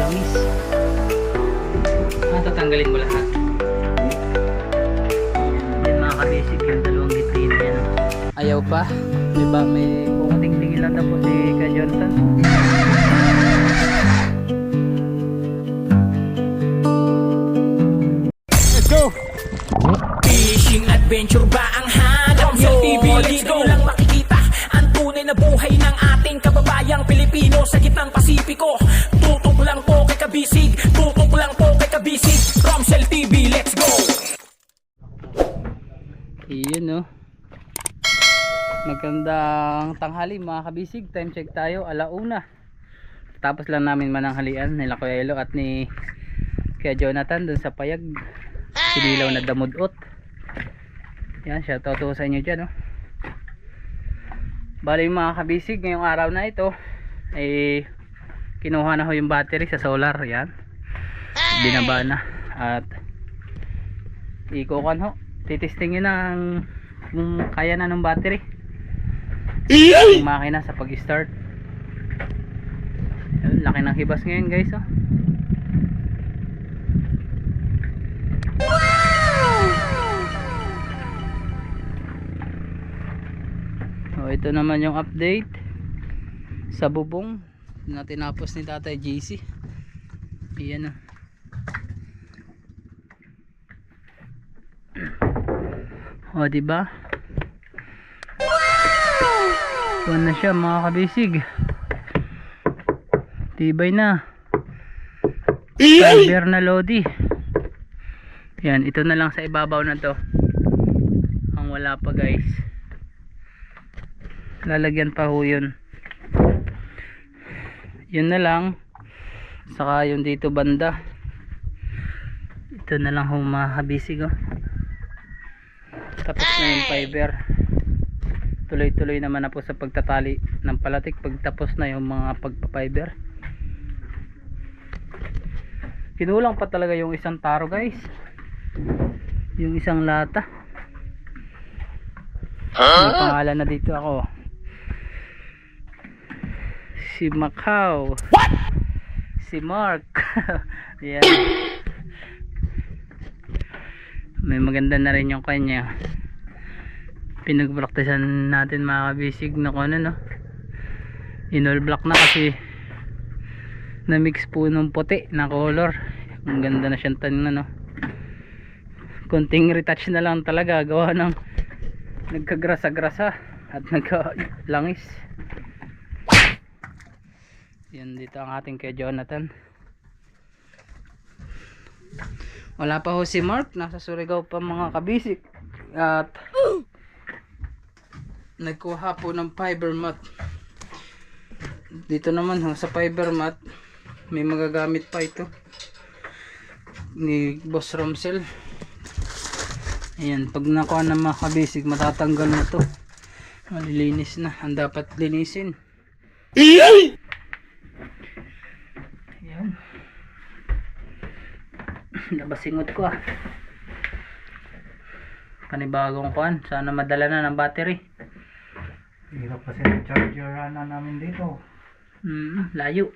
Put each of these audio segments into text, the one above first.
langis. Tatanggalin mo lahat. Yan mga kabisig, yung dalawang gitri na yan. Ayaw pa. Diba may kukunting tingin lang na po si Ka Jonathan. Let's go! Fishing adventure ba ang hanap nyo? TV, let's go! Lang makikita ang tunay na buhay ng ating kababayang Pilipino sa gitnang Pasipiko. Tutok lang po kay Kabisig, tutok lang po kay Kabisig. Romsel TV, let's go! Iyon no. Magandang tanghali mga kabisig. Time check tayo, 1:00. Tapos lang namin mananghalian nila Kuya Elo at ni Kuya Jonathan dun sa payag. Sinilaw na damudot. Yan, shoutout sa inyo dyan no. Bali mga kabisig, ngayong araw na ito ay kinuha na ho yung battery sa solar. Yan, binaba na at ikukan ho, titistingin ng kung kaya na ng battery yung makina sa pag start. Laki ng hibas ngayon guys oh. Oh, ito naman yung update sa bubong na tinapos ni Tatay JC. Ayan oh. O diba? Buwan na siya mga kabisig. Tibay na. Fiber na Lodi. Yan, ito na lang sa ibabaw na to. Ang wala pa guys. Lalagyan pa ho yun. Yun na lang. Saka yung dito banda. Ito na lang ho mga kabisig oh. Tapos na yung fiber. Tuloy-tuloy naman na po sa pagtatali ng palatik pagtapos na yung mga pagpa-fiber. Kinulang pa talaga yung isang taro guys. Yung isang lata. May pangalan na dito ako. Si Macau. What? Si Mark. Yan. May maganda na rin yung kanya. Pinagpraktisan natin mga kabisig na kung ano no. Inol black na kasi na mix po ng puti na color. Ang ganda na siyang tanin no. Konting retouch na lang talaga gawa ng nagkagrasa-grasa at nagkalangis. Yan dito ang ating kay Jonathan. Wala pa ho si Mark, nasa Surigao pa mga kabisig. At nagkuha po ng fiber mat. Dito naman ho sa fiber mat may magagamit pa ito ni Boss Romsel. Ayan, pag nakuha ng mga kabisig matatanggal na to. Malilinis na, ang dapat linisin. Ayan, nabasingot ko ah. Panibagong kuhan, sana madala na ng battery. Hirap kasi ng charger na namin dito. Layo.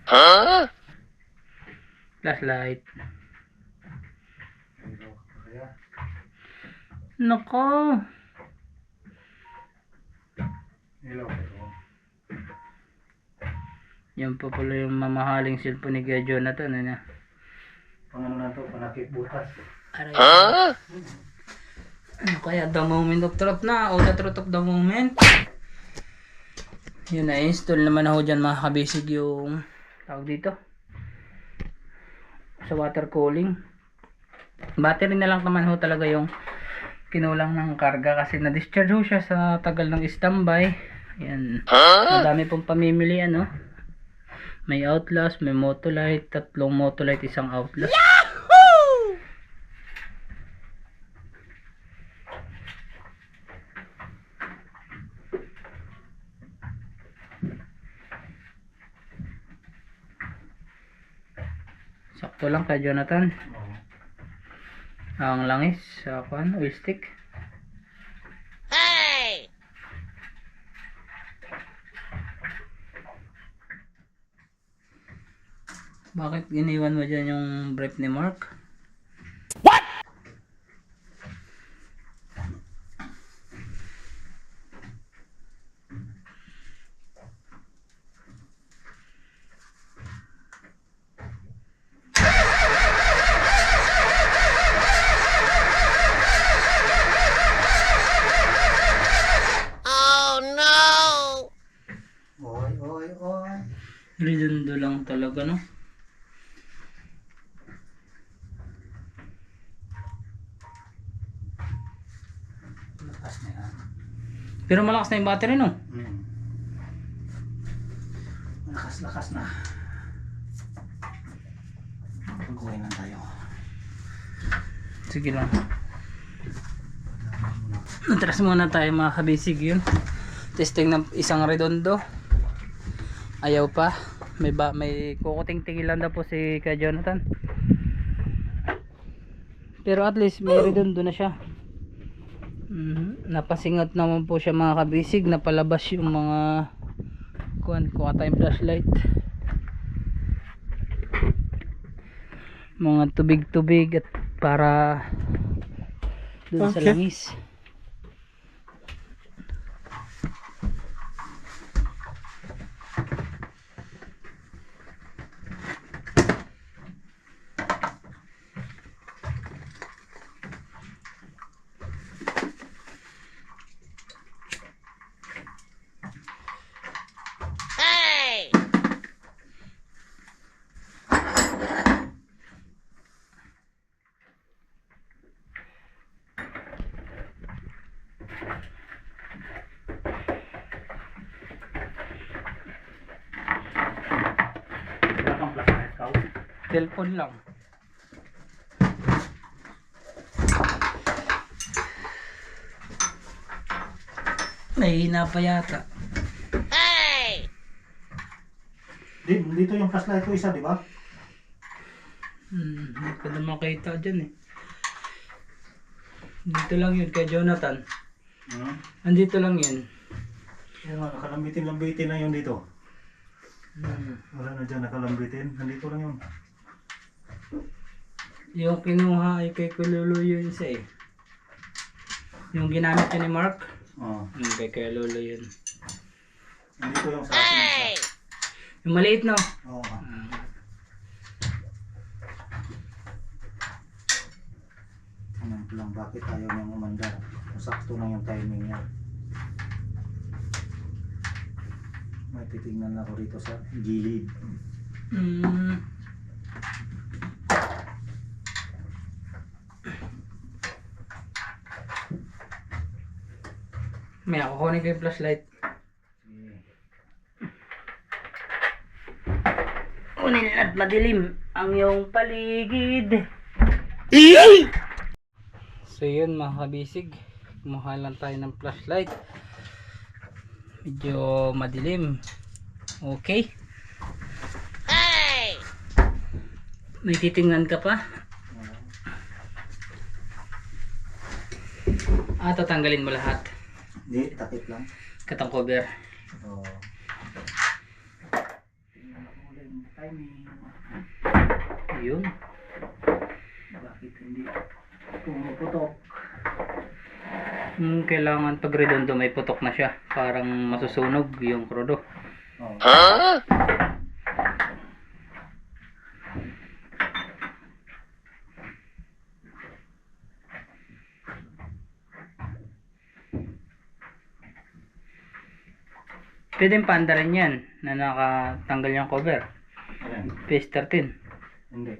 Huh? Flashlight. Nako. Hello. Yan pa pala yung mamahaling cellphone ni Kuya Jonathan. Ano? Pang ano na to, panakit butas. Huh? Ano kaya the moment of truth na o the truth of the moment? Yun na install naman ako dyan mga kabisig yung tawag dito sa water cooling. Battery na lang naman ho talaga yung kinulang ng karga kasi na-discharge ho siya sa tagal ng standby. Ayan. Madami pong pamimili ano. May Outlast, may Motolite, 3 Motolite, 1 Outlast. Yahoo! Sakto lang kay Jonathan. Ang langis sa oil stick. Hey! Bakit iniwan mo dyan yung brief ni Mark? Oy, oy, oy. Redondo lang talaga, no? Lakas na yan. Pero malakas na yung battery, no? Lakas na. Pag-uwi lang tayo. Sige lang. Natras muna tayo mga kabisig yun. Testing ng isang redondo. Ayaw pa. May kukuting-tingil lang daw po si Kuya Jonathan. Pero at least may redondo na siya. Napasingat naman po siya mga kabisig. Napalabas yung mga kuha tayong flashlight. Mga tubig-tubig at para dun sa langis. Wala kang flashlight ka. Cellphone lang. Mahina pa yata. Dito yung flashlight ko isa, di ba? Hindi ko na makita dyan eh. Dito lang yun kay Jonathan. Andito lang yun. Yan nga, nakalambitin na yun dito. Wala na dyan nakalambitin. Nandito lang yun. Yung kinuha ay kay Kululu yun isa eh. Yung ginamit yun ni Mark. Oo. Kay Kululu yun. Nandito yung sa akin. Yung maliit no? Oo. Ano lang, bakit ayaw niyang umandar? Sakto lang yung timing niya. May titignan ako rito sa gilid. May ako kunin ko yung flashlight. Kunin at madilim ang iyong paligid. So yun mga kabisig, kumuha lang tayo ng flashlight. Medyo madilim. Okay. May titingnan ka pa? Tatanggalin mo lahat. Hindi, takip lang. Katang cover. Oo. Tingnan ako ulit yung timing. Yun. Bakit hindi pumuputok? Kailangan pag redondo may putok na siya. Parang masusunog yung krudo. Oo. Pwedeng panda rin yan na nakatanggal yung cover. Ayan. PS13. Hindi.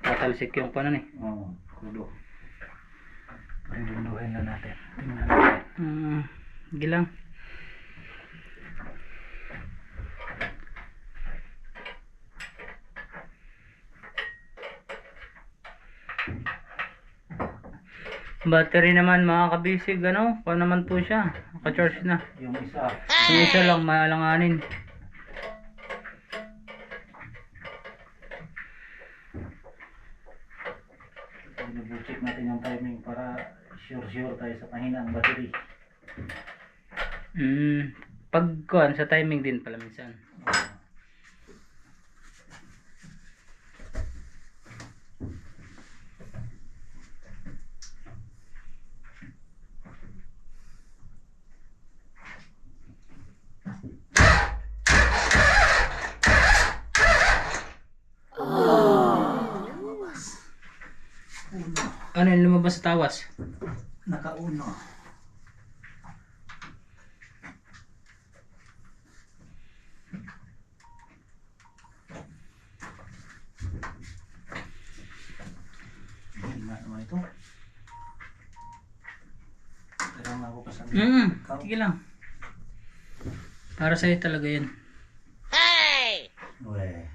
Tatalsik yung panon eh. Oo. Kudo. Rinduhin na natin. Tingnan natin. Sige lang. Battery naman mga kabisig, ano? Kung naman po siya, naka-charge na. Yung isa. Yung isa lang, maalanganin. Check natin yung timing para sure tayo sa pahina ng battery. Pag kuhan, sa timing din pala minsan. Ano yung lumabas sa tawas? Nakauno. Hina naman ito. Pero nga ako kasama. Sige lang. Para sa'yo talaga yun. Weh.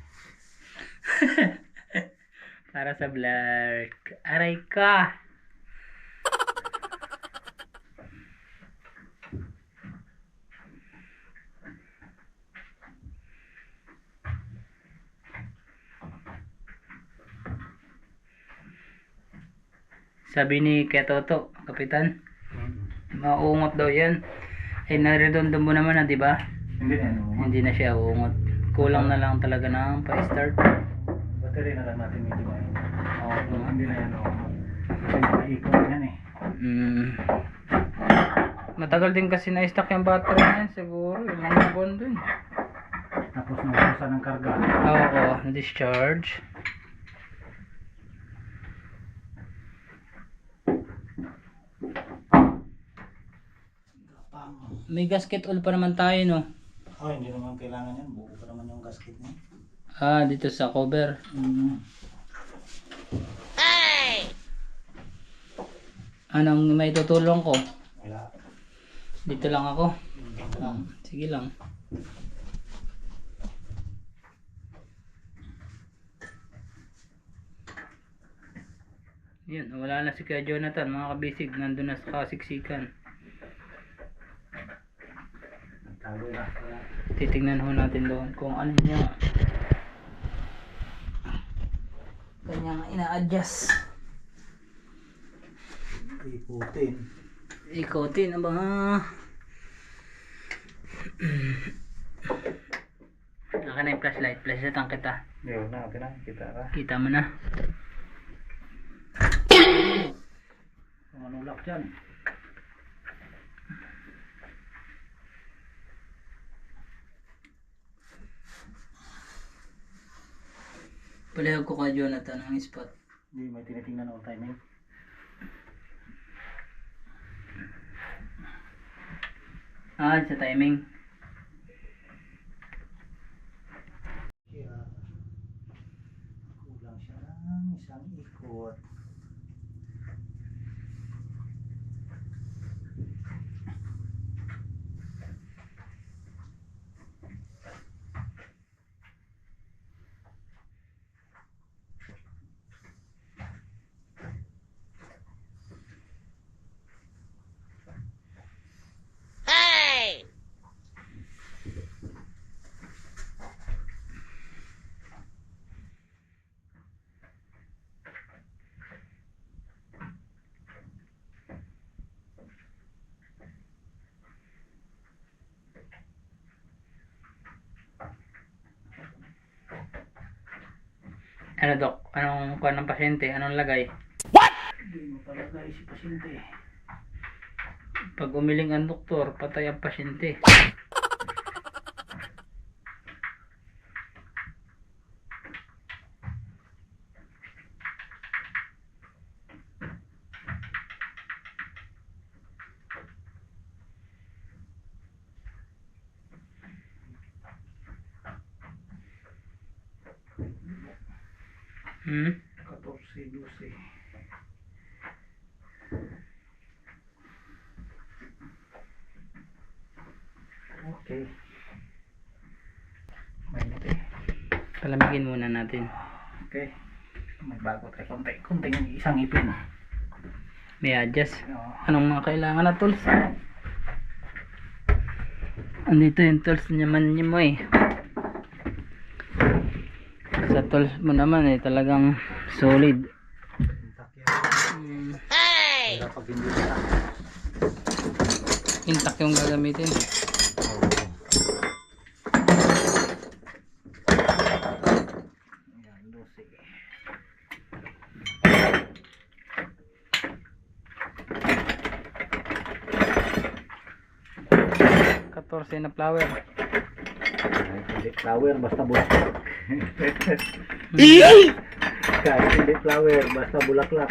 Para sa vlog. Aray ka! Sabi ni Ketoto, Kapitan, maungot daw yan. Eh, naredondo mo naman na, di ba? Hindi na ano. Hindi na siya uungot. Kulang na lang talaga ng pa-start. Battery na lang natin medyo ngayon. Oo. Hindi na yan ano. Kasi nakaikot yan eh. Matagal din kasi na-stock yung battery na yan. Siguro, ilang buwan dun. Tapos naubusan ng karga. Oo, na-discharge. May gasket all pa naman tayo, no? Oh, hindi naman kailangan yan. Buo pa naman yung gasket niya. Ah, dito sa cover. Anong may tutulong ko? Wala. Dito lang ako. Dito lang. Sige lang. Yun, wala na si Kuya Jonathan, mga kabisig, nandun na sa kasiksikan. Tago na. Wala. Titignan ho natin doon kung ano niya. Kanyang ina-adjust. Ikutin. Ikotin, aba. Naka na yung flashlight. Flashlight ang kita. Yun na, okay na. Kita ka. Kita mo na. Kung ano lock dyan. Palihag ko kay Jonathan ang spot. Hindi, may tinitingnan all time eh. Ah, sa timing. Kaya, kulang siya ng isang ikot. Ano dok? Anong kuha ng pasyente? Anong lagay? Hindi mo palagay si pasyente. Pag umiling ang doktor, patay ang pasyente. Hmm? 14, 12. Okay. Mainit eh. Palamigin muna natin. Okay. May bago tayo konti. Kunting isang ipin. May adjust. Oo. Anong mga kailangan na tools? Andito yung tools naman niyo mo eh. Sa tools mo naman eh talagang solid. Kaya pag hindi na. Intact yung gagamitin. Ayan, 12. Katorse na flower. Hindi flower, basta bulaklak. Kahit hindi flower, basta bulaklak.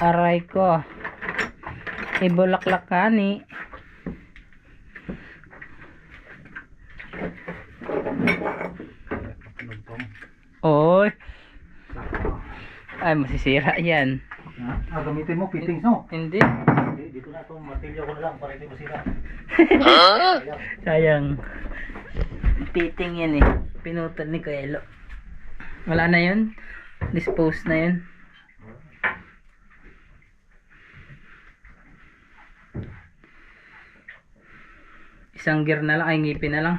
Aray ko. Ibulaklak ka ni. Lugtong. Oy. Sakto. Ay, masisira yan. Gamitin mo fittings no? Hindi. Dito na itong martilyo ko na lang para hindi masira. Sayang. Fitting yan eh. Pinutol ni Kuelo. Wala na yun. Dispose na yun. Isang gear na lang. Ay, ngipin na lang.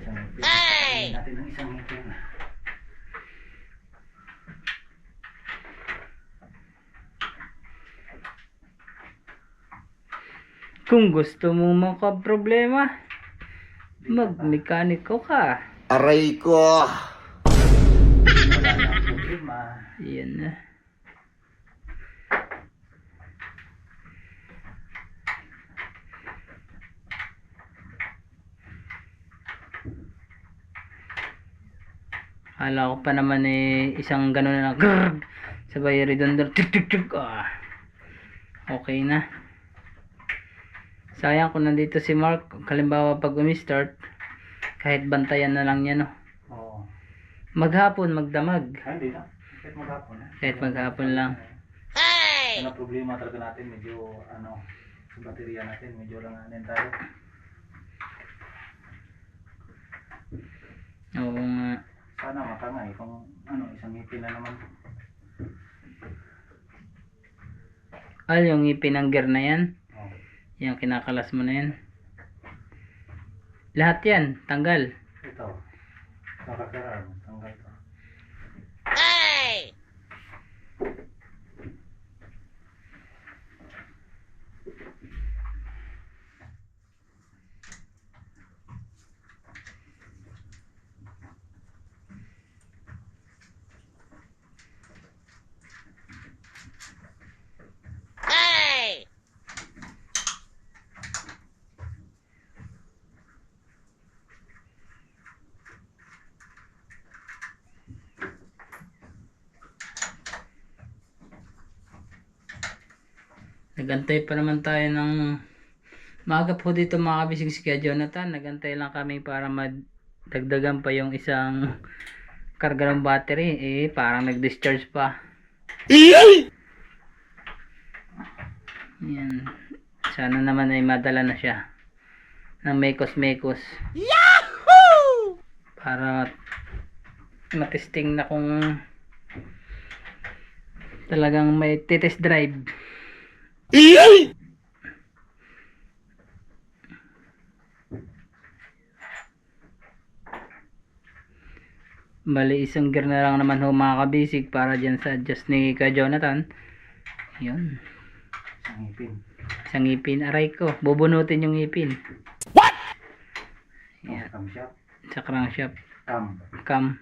Isang ngipin. Hey! Natin ng isang ngipin. Kung gusto mo makaproblema, magmekaniko ka. Aray ko! Wala na problema. Yan na. Akala ko pa naman isang gano'n na grrrr, sabay redundant tuk tuk tuk. Okay na. Sayang kung nandito si Mark, kalimbawa pag umi-start, kahit bantayan na lang niya no. Oo. Maghapon, magdamag. Hindi na. Kahit maghapon. Kahit maghapon lang. Ang problema talaga natin, medyo sa baterya natin, medyo lang tayo. Oo nga. Sana matangay kung isang ngipin na naman. Yung ngipin ng gear na yan. Oh. Yung kinakalas mo na yan. Lahat yan, tanggal. Ito. Nakakaraan. Tanggal to. Nagantay pa naman tayo ng maaga po dito mga kabisig si Kuya Jonathan. Nagantay lang kami para madagdagan pa yung isang karga ng battery. Parang nag-discharge pa. Yan. Sana naman ay madala na siya ng mekos-mekos. Yahoo! Para matesting na kung talagang may test drive. Bali isang gear na lang naman ho mga kabisig para dyan sa adjust ni Kuya Jonathan. Yun. Isang ngipin. Isang ngipin. Aray ko. Bubunutin yung ngipin. What? Yan. Camshaft. Sa crankshaft. Cam.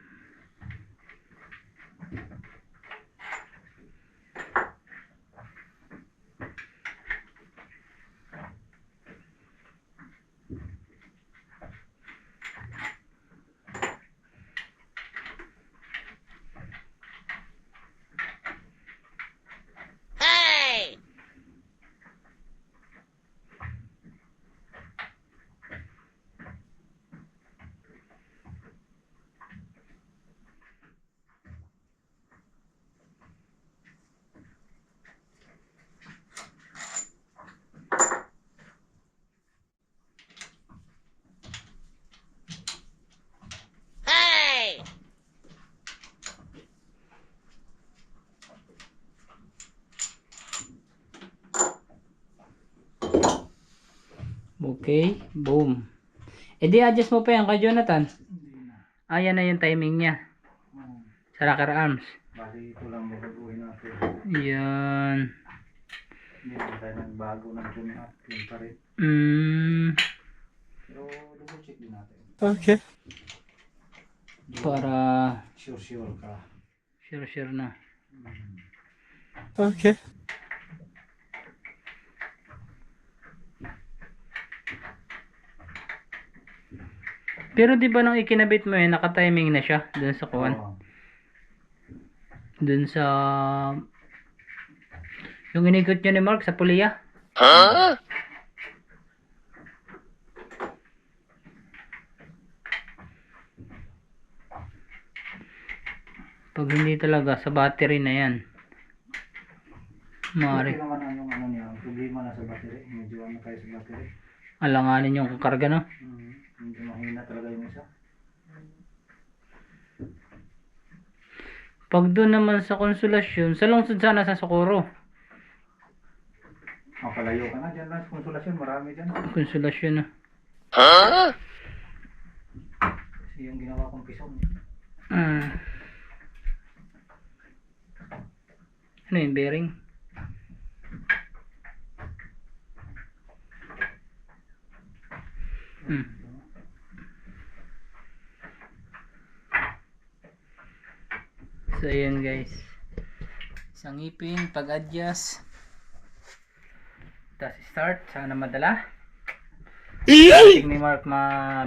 Okay, boom. Di adjust mo pa yan kay Jonathan. Yan na yung timing niya. Sa rocker arms. Bali ito lang babaguhin natin. Yan. Hindi na tayo nagbago ng tune up. Yun pa rin. Pero double check din natin. Okay. Para Sure ka. sure na. Okay. Pero di ba nung ikinabit mo naka-timing na siya dun sa kuwan? Oo. Dun sa Yung inikot nyo ni Mark sa puliya. Pag hindi talaga sa battery na yan. Okay Mari. naman ang yung ano niya, ang problema na sa battery. Medyo ano tayo sa battery. Alanganin yung kakarga, no? Medyo mahina talaga yung isa. Pag doon naman sa Konsolasyon, sa lungsod sana sa Socorro. Mapalayo ka na dyan lang. Konsolasyon, marami dyan. Konsolasyon na. Kasi yung ginawa kong pisong. Ano yung bearing? So yun guys, isang ipin, pag-adjust, tapos start, sana madala. Tig ni Mark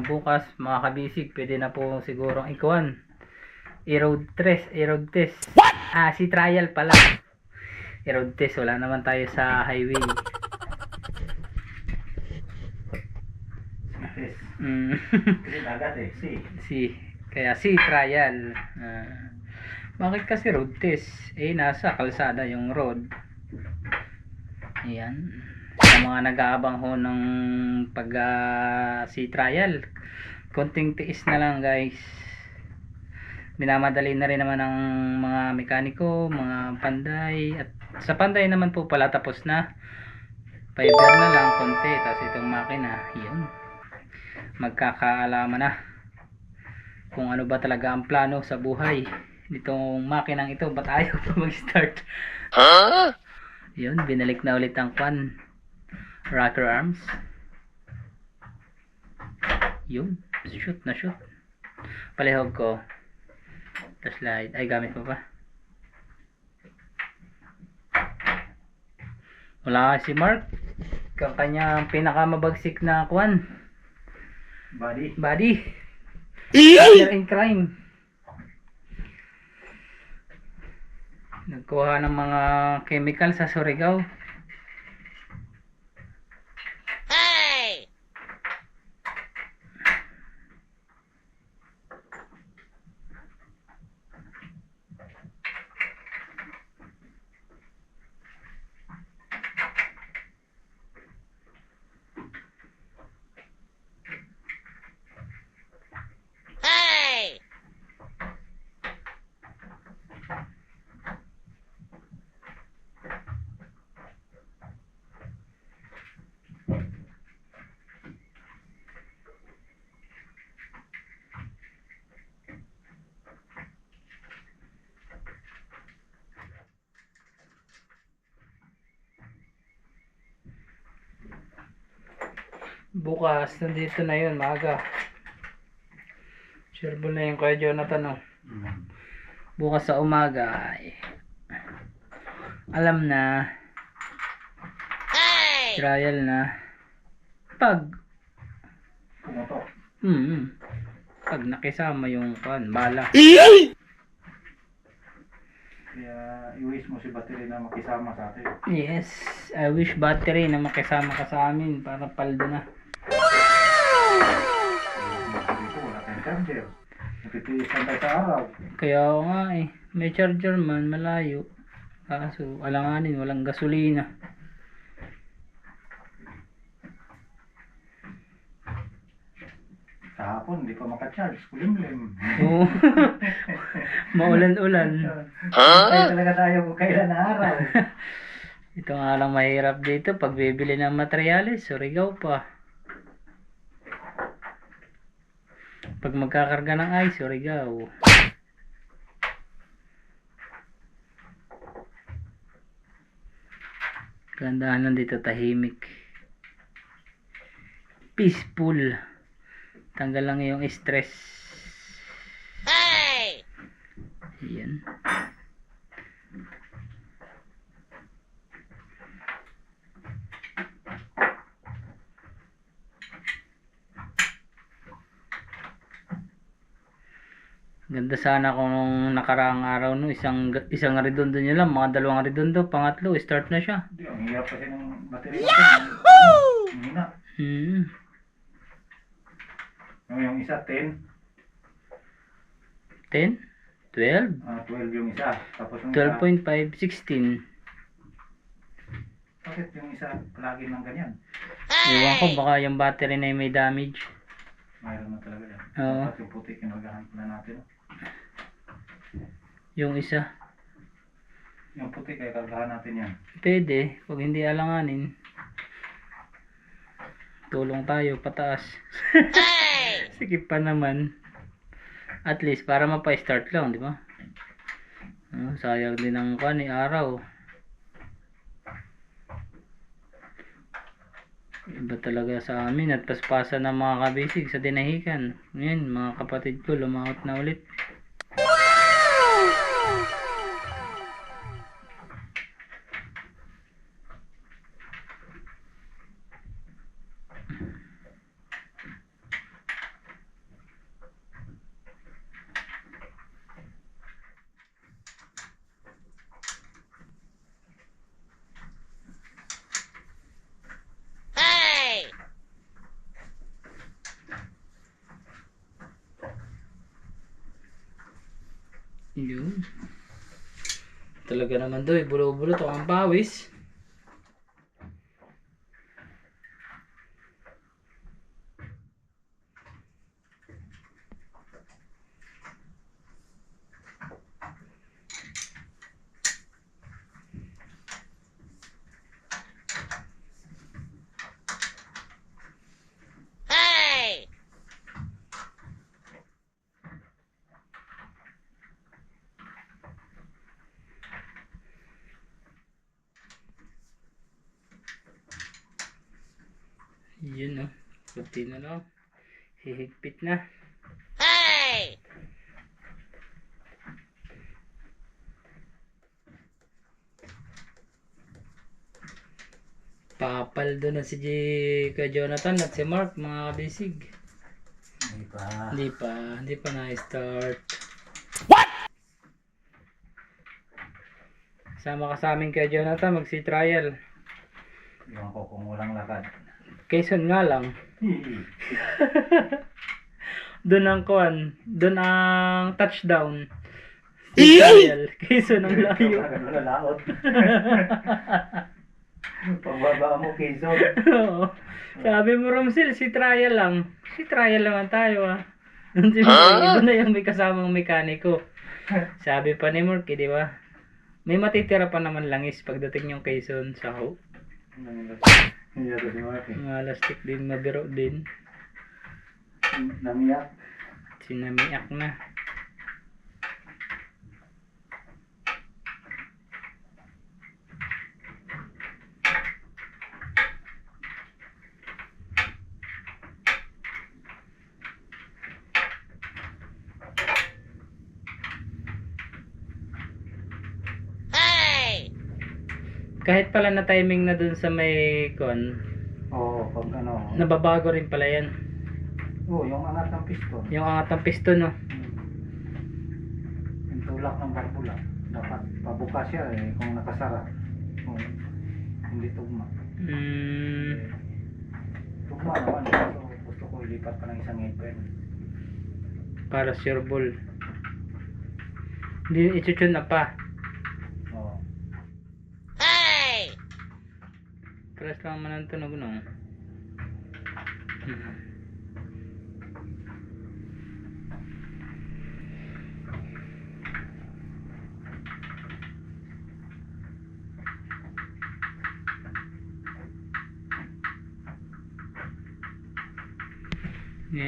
bukas mga kabisig, pwede na po siguro ikuan i-road test. Si trial pala. I-road test, wala naman tayo sa highway. Test. Kasi dagat eh. Kaya trial. Bakit kasi road test? Nasa kalsada yung road. Ayan. Sa mga nag-aabang ho ng pag trial, konting tiis na lang guys. Minamadali na rin naman ng mga mekaniko, mga panday. At sa panday naman po pala tapos na. Fiber na lang konti. Tapos itong makina, yun. Magkakaalaman na kung ano ba talaga ang plano sa buhay nitong makinang ito. Ba't ayaw pa mag-start? Yun, binalik na ulit ang rocker arms. Yun, shoot na shoot. Palihog ko. Tapos slide. Ay, gamit mo pa. Wala si Mark. Ang kanyang pinakamabagsik na Body. Partner in crime. Nagkuha ng mga chemical sa Surigao. Bukas, nandito na yun, maaga. Sureball na yung Kuya Jonathan, Bukas sa umaga, alam na, trial na, pag nakisama yung bala. Kaya i-wish mo si battery na makisama sa atin. Yes, I wish battery na makisama ka sa amin para paldo na. Dito wala tayong charger. Napitiis lang tayo sa araw. Kaya nga may charger man malayo. Kaso alanganin, walang gasolina. Kahapon hindi pa makacharge. Kulimlim. Oo. Maulan-ulan. Tayo talaga tayo kung kailan na araw. Ito nga lang mahirap dito pag bibili ng materyales, Surigao pa. Pag magkakarga ng ice, Surigao. Gandahan lang dito, tahimik. Peaceful. Tanggal lang yung stress. Ayan. Ganda sana kung nung nakaraang araw no, isang redondo nyo lang, mga 2 redondo, pangatlo, start na siya. Hindi, ang hirap kasi ng battery natin. Ang hina. Yung isa 10, 10, 12, 12 yung isa. Tapos yung isa, 12.5, 16. bakit yung isa palagi ng ganyan? Iwan ko, baka yung battery na yung may damage. Mayroon na talaga yan. Oo. Dapat yung puti kinagahan na natin. Yung isa. Yung puti kaya kargahan natin yan. Pwede, pag hindi alanganin. Tulong tayo, pataas. Sige pa naman. At least, para mapa-start lang, di ba? Sayang din ang araw. Iba talaga sa amin at paspasan ng mga kabisig sa dinahikan. Ngayon, mga kapatid ko, lumahot na ulit. Yun. Talaga naman daw, bulo-bulot ang pawis. Yun, no. Kunti na lang. Hihigpit na. Papaldo na si Kuya Jonathan at si Mark, mga kabisig. Hindi pa na-start. What? Sama ka sa amin Kuya Jonathan, magsi-trial. Yung ko kung walang lakad. Quezon nga lang. Doon ang doon ang touchdown. Trial. Quezon ang layo. Wala laot. Pagbaba mo Quezon. Oo. Sabi mo Romsil, si trial lang. Si trial naman tayo Iba na yung may kasamang mekaniko. Sabi pa ni Murky, di ba? May matitira pa naman langis pagdating yung Quezon sa mga lastik din, mabiro din. Namiyak. Sinamiyak na. Kahit pala na timing na dun sa may Oo, pag ano. nababago rin pala yan. Oo, yung angat ng piston. Yung angat ng piston, no? Yung tulak ng barbula. Dapat pabukas siya kung nakasara. Kung hindi tugma. Tugma naman. So, gusto ko ilipat pa ng isang apron. Para sure ball. Hindi i-tune na pa. Oo. Press lang man ang tunog, no?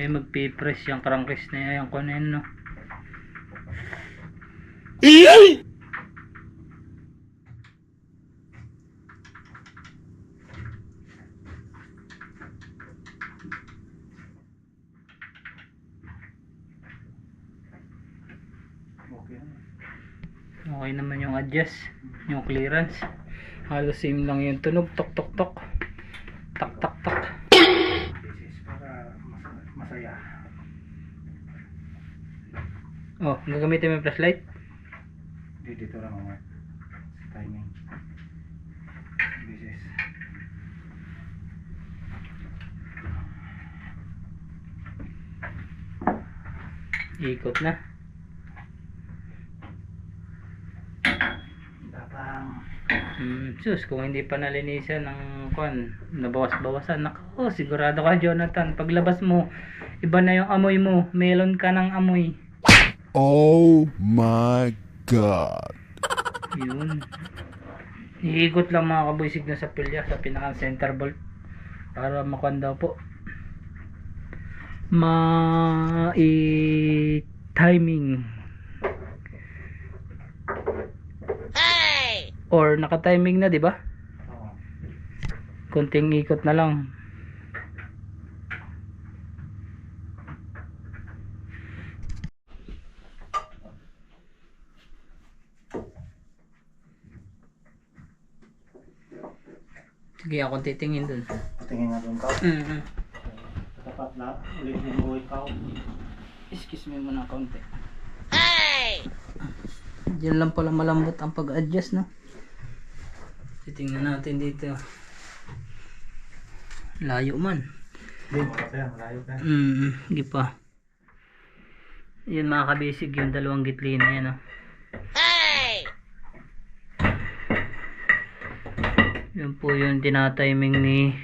Magpipress yung crankcase na yan, kung ano yun, no? Okay naman yung adjust, yung clearance. Halos same lang yung tunog, tok tok tok. Tak tak tak. This is para masaya. Oh, gagamitin mo yung flashlight? Dito lang mga timing. Bisis. Ikot na. Tapang. Sus, kung hindi pa nalinisan ng kwan, nabawas-bawasan. Nako, sigurado ka Jonathan, paglabas mo, iba na yung amoy mo. Melon ka ng amoy. Oh my God. Yun. Iikot lang mga kabwisig na sa pilya sa pinaka center bolt para makuan daw po. Timing. Or naka-timing na, 'di ba? Oo. Konting ikot na lang. Sige, ako titingin dun. Tingin nga doon ka. Tapat na. Ulit yung buhay ka. Excuse me muna konti. Diyan lang pala malambot ang pag-adjust, no? Titingnan natin dito. Layo man. Hindi, malaki yan. Malayo ka. Hindi pa. Yan mga kabisig, yung dalawang gitli na yan, oh. Yun po yung tinatiming ni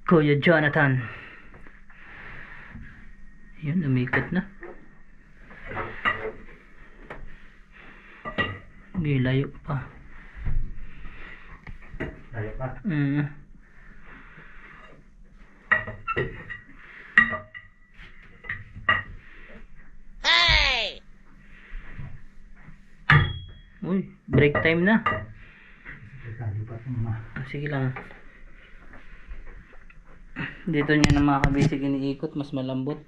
Kuya Jonathan. Yun, umikot na. Hindi, layo pa. Layo ka. Uy, break time na. Lipat mo na. Sige lang. Dito niya na mga kabisig iniikot, mas malambot.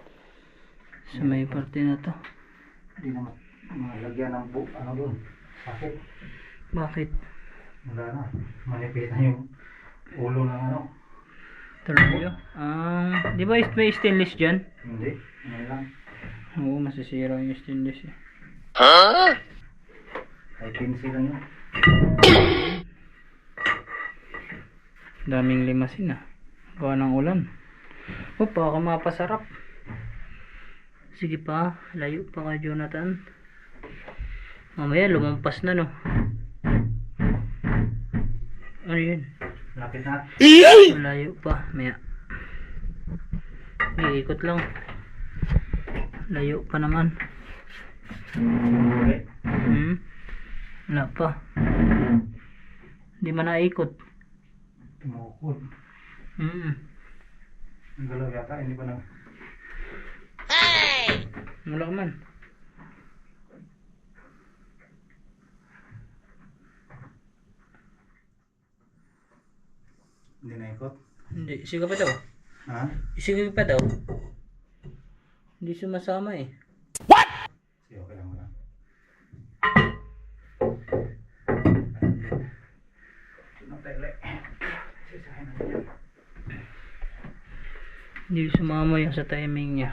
Sa may parte na to. Hindi naman malagyan ng ano doon. Sakit. Bakit? Wala na. Manipit na yung ulo ng ano. Tornilyo? Di ba may stainless dyan? Hindi. Ngayon lang. Oo, masisira yung stainless eh. Ay, pencil lang yun. Daming limasin ah. Gawa ng ulan. O, baka mapasarap. Sige pa, layo pa ka Jonathan. Mamaya lumampas na, no? Ano yun? Lapit na. Malayo pa, maya. Iikot lang. Layo pa naman. Okay. Wala pa. Hindi man naikot. Tumukod. Ang galaw yata, hindi pa na. Wala ka man. Hindi na ikot. Hindi, siga pa daw. Ha? Siga pa daw. Hindi sumasama eh. Sige, okay lang wala. Ito tele. Sisahin natin yan. Hindi sumama yung sa timing niya.